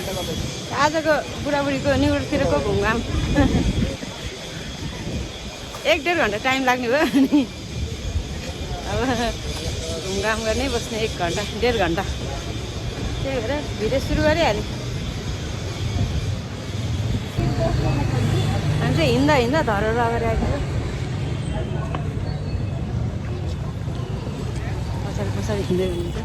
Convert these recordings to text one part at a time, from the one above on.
आजको बुढाबुढीको निहुरतिरको घुमघाम 1-1.5 घन्टा टाइम लाग्ने भयो नि अब घुमघाम गर्नै बस्ने 1 घन्टा 1.5 घन्टा त्यही भएर भिडियो सुरु गरिहाल्यो हामी चाहिँ हिँड्दा धरहरू अगाडि आएको पछाडि हिँड्दै हुनुहुन्छ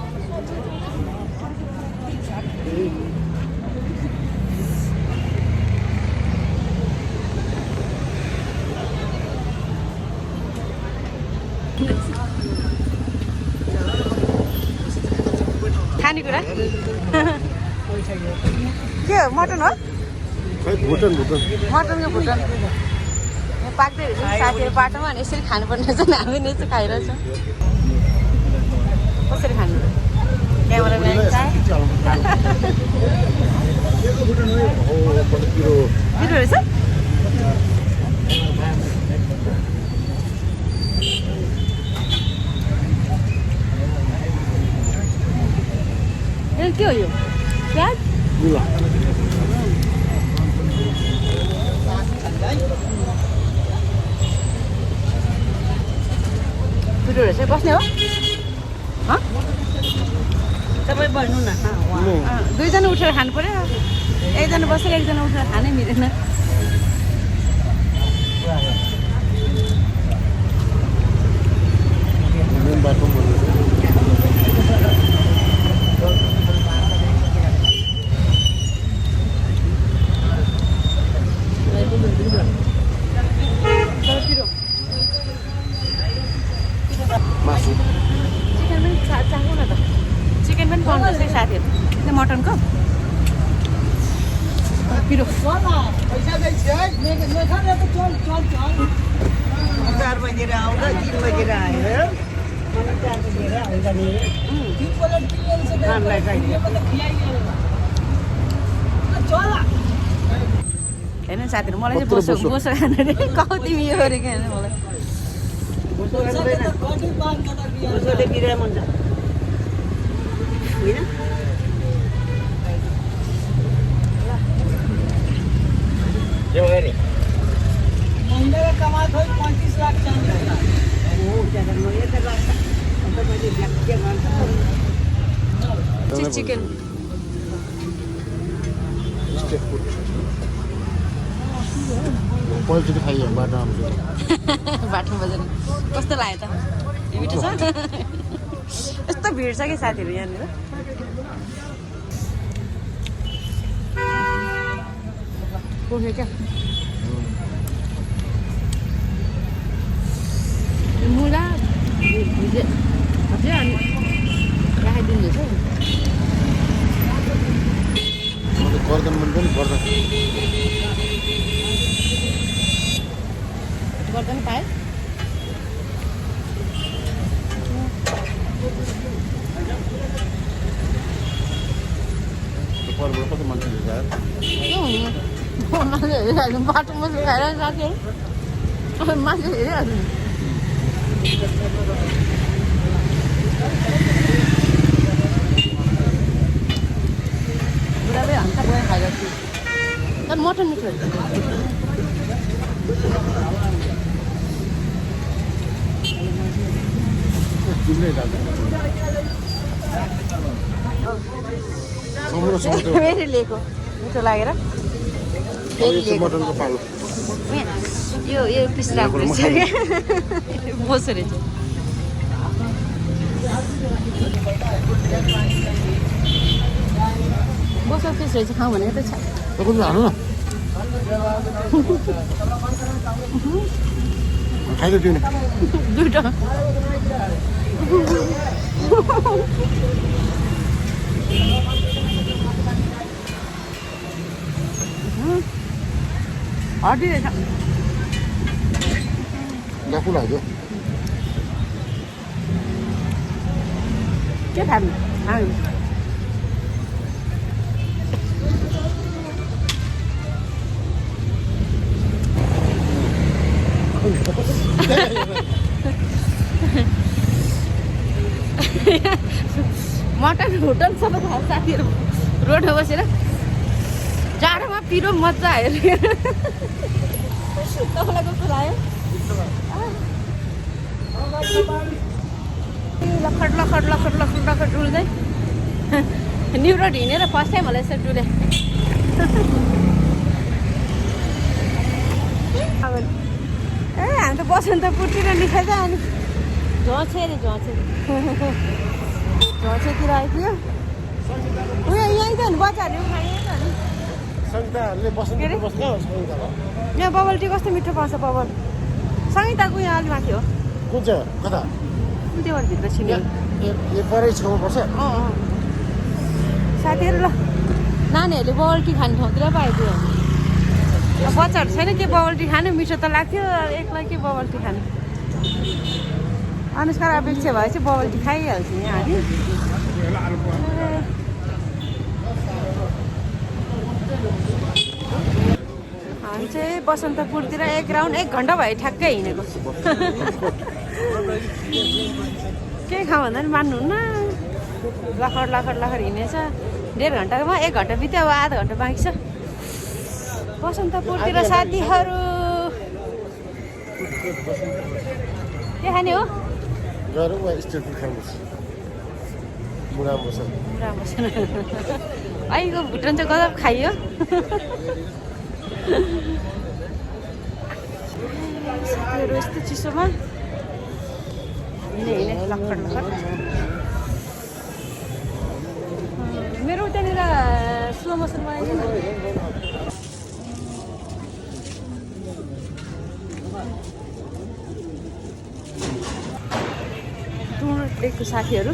खानेकुरा के हो मटन हो मटनको भुटन पाक्दै हुन्छ साथीहरू बाटोमा अनि यसरी खानुपर्ने रहेछ नि हामी यसो खाइरहेछौँ कसरी खानु क्यामेराम्यान पिरो रहेछ के हो यो प्याज पिरो रहेछ बस्ने हो तपाईँ बस्नु न 2 जना उठेर खानु पर्यो एकजना बसेर एकजना उठेर खानै मिलेन चिकन पनि पाउनु पर्छ साथीहरू मटनको पिरो 4 बजेर आउँदा 3 बजेर आएर होइन साथीहरू मलाई चाहिँ बोसो खानु अरे कौ तिमी यो गरेको होइन मलाई बोसोले बिराम हुन्छ होइन महिना कमा थो 35 लाख चाहिए चिकन पहिलोचोटि खाइयो बाटोमा बजेर कस्तो लाग्यो त मिठो छ यस्तो भिड छ कि साथीहरू यहाँनिर क्या मुला अनि राखाइदिँदैछ गर्दन मन पनि गर्दन गर्दन पायो परबाट कति मान्छे मान्छे हेरिहाल्नु बाटोमा खाएर साथीहरू मान्छे हेरिहाल्नु बुढाले हान्छ गयो खाइरहेको छु तर मटन मिठो फेरि लिएको मिठो लागेर फेरि लिएको मटनको पालो यो पिस राम्रो रहेछ क्या बोसो रहेछ बोसो पिस रहेछ खाउँ भनेको त छ हाल्नु न खाइदियो त्यो नि दुईवटा हड्डी रहेछ गफु लाग्यो के खानु मटन होटल सबै खान्छ साथीहरू रोडमा बसेर पिरो मजा आयो तपाईँलाई कस्तो लाग्यो लखट लखट लखट लखट लखट डुल्दै न्यु रोड हिँडेर फर्स्ट टाइम होला यसरी डुले ए हामी त बसन्तपुरतिर निस्केछ अनि झोसे अरे झोसेतिर आइपुग्यो उयो यहीँ त नि बच्चाहरू यहाँ बबल टी कस्तो मिठो पाउँछ बबल सङ्गीताको यहाँ अलि माथि हो कुन चाहिँ कता त्योबाट भित्र छिने यो परै छेउमा पर्छ साथीहरू ल नानीहरूले बबल टी खाने ठाउँतिर पो आइपुग्यो बच्चाहरू छैन के बबल टी खानु मिठो त लाग्थ्यो एक्लै के बबल टी खानु अनुष्कार अपेक्षा भएपछि बबल टी खाइहाल्छ नि हामी हामी चाहिँ बसन्तपुरतिर एक राउन्ड 1 घन्टा भयो ठ्याक्कै हिँडेको के खाउँ भन्दा पनि मान्नुहुन्न लखड लखड लखड हिँडेछ 1.5 घन्टामा 1 घन्टा बित्यो अब आधा घन्टा बाँकी छ बसन्तपुरतिर साथीहरू के खाने हो अहिलेको भुटन चाहिँ गजब खाइयो साथीहरू यस्तो चिसोमा हिँडे लखड लखड मेरो त्यहाँनिर स्लो मोसन बनाइदिनु डुनोट लिएको साथीहरू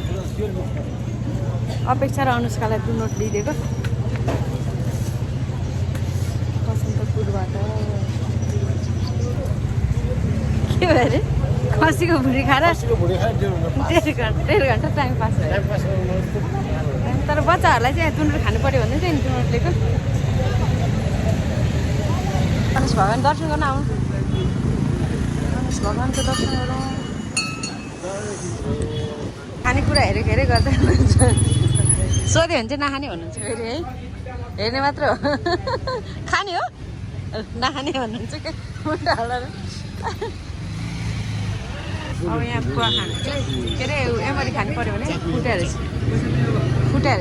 अपेक्षा र अनुष्कालाई डुनोट लिइदिएको बसन्तपुरबाट के भयो अरे खसीको भुँडी खाएर 1.5 घन्टा टाइम पास भयो तर बच्चाहरूलाई चाहिँ डुनोट खानु पऱ्यो भने चाहिँ डुनोट लिएको गणेश भगवान् दर्शन गर्न आउनु गणेश भगवान्को दर्शन गरौँ खानेकुरा हेरेको गर्दै हुनुहुन्छ सोध्यो भने चाहिँ नखाने भन्नुहुन्छ फेरि है हेर्ने मात्र हो खाने हो नखाने भन्नुहुन्छ क्या मुन्टा हालेर अब यहाँ पुवा खानु चाहिँ के अरे एमरी खानु पऱ्यो भने फुटाएर रहेछ फुटाएर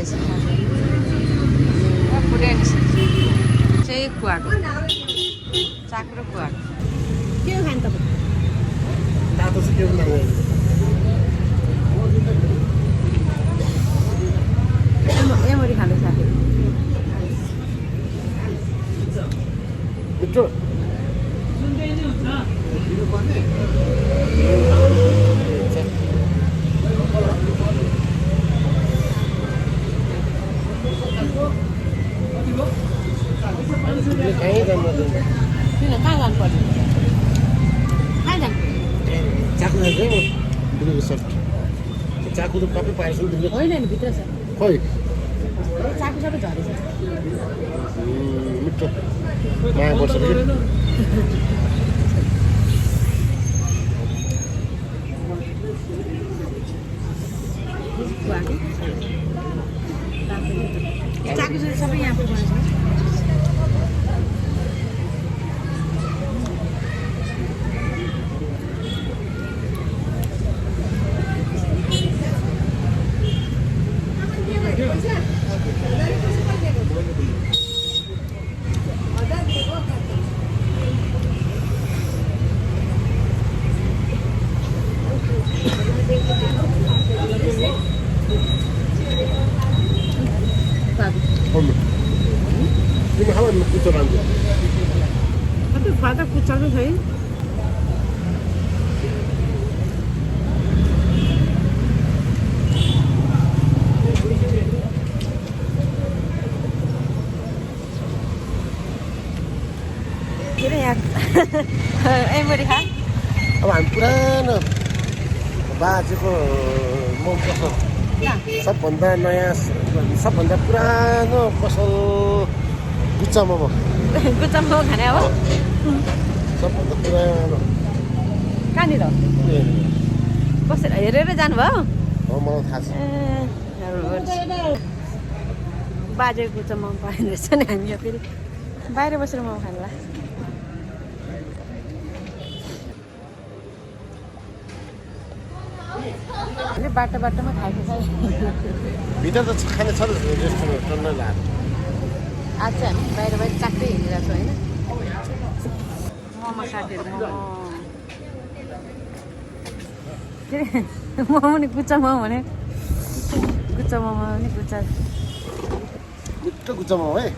चाहिँ कुवाको चाकु र कुवाको के हो खानु तपाईँ एमरी खानु साथी मिठो कहाँ जानु पर्यो चाकु त कपी पाएछ होइन नि भित्र छ खोइ चाकु सबै झरेछ मिठो माया पर्छ चाकु सबै यहाँ पुग्छ Ini hawan putaran dia. Tapi pada putaran saya. Kira ya. Emery kan? अब हामी पुरानो बाजेको मम पसल सबभन्दा नयाँ सबभन्दा पुरानो पसल गुच्चा मोमो खाने हो सबभन्दा पुरानो कहाँनिर बसेर हेरेर जानुभयो मलाई थाहा छ बाजे गुच्चा मोमो पाइँदो रहेछ नि हामी यहाँ फेरि बाहिर बसेर मोमो खानुला बाटोमा खाएको छ भित्र त खाने छ रेस्टुरेन्ट नै लाग्यो आज चाहिँ हामी बाहिर चाक्दै हिँडिरहेको छौँ होइन मोमो साथीहरू मोमो नि गुच्चा मोमो भने गुच्चा मोमो नि गुच्चा मिठो गुच्चामा हो है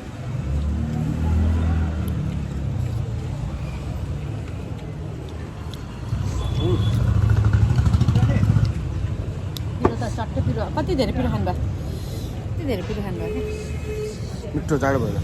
पिरो त सट्टै पिरो कति धेरै पिरो खानुभयो कति धेरै पिरो खानुभयो मिठो जाडो भएर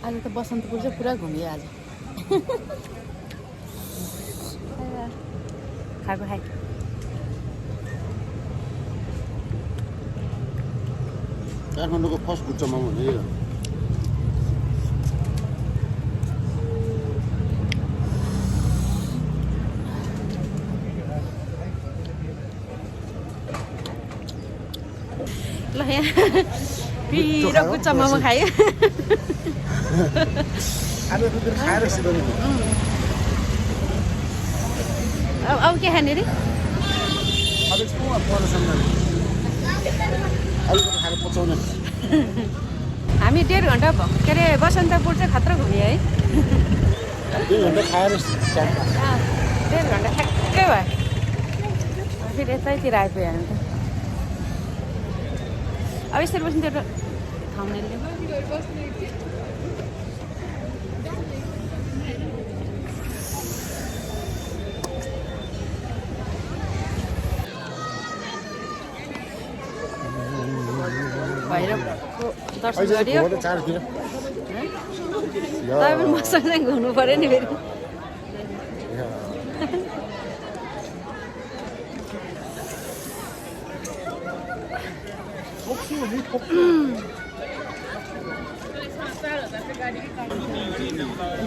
आज त बसन्तपुर चाहिँ पुरा घुम्यो आज खाएको खाए काठमाडौँको फर्स्ट गुच्चा मोमो हो यो ल यहाँ पिरो गुच्चा मोमो खायो आलु दुध खाएर सिधै अब के खाने रे अलिक परसम्म अलिक खाएर पचाउने हामी 1.5 घन्टा के अरे बसन्तपुर चाहिँ खतरा घुम्यो है 2 घन्टा खाएर 1.5 घन्टा ठ्याक्कै भयो फेरि यतैतिर आइपुग्यो हामी त अब यसरी बस्नु त्यो थाम्नेले भैरवको दर्शन गरियो चारतिर तपाईँ पनि मसँग घुम्नु पऱ्यो नि फेरि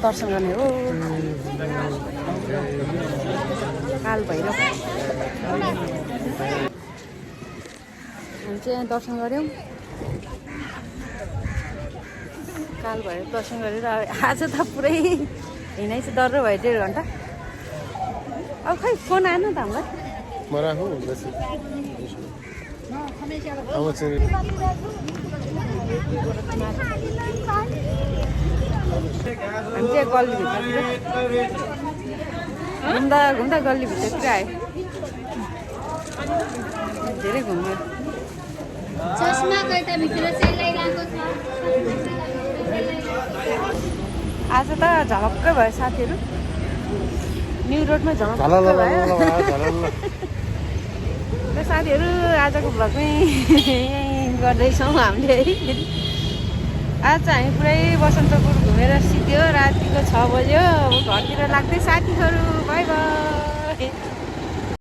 दर्शन गर्ने हो काल भैरव हामी चाहिँ दर्शन गऱ्यौँ काल भैरव दर्शन गरेर आज त पुरै हिँडाइ चाहिँ डर भयो 1.5 घन्टा अब खै फोन आएन त हामीलाई मराको अब चाहिँ हामी चाहिँ गल्लीभित्रतिर घुम्दा गल्लीभित्रतिर आयो धेरै घुम्यो आज त झलक्कै भयो साथीहरू न्यु रोडमै झलक्कै भयो र साथीहरू आजको भ्लगमै गर्दैछौँ हामीले है आज चाहिँ हामी पुरै बसन्तपुर घुमेर सिक्यो रातिको 6 बज्यो अब घरतिर लाग्दै साथीहरू बाई बाई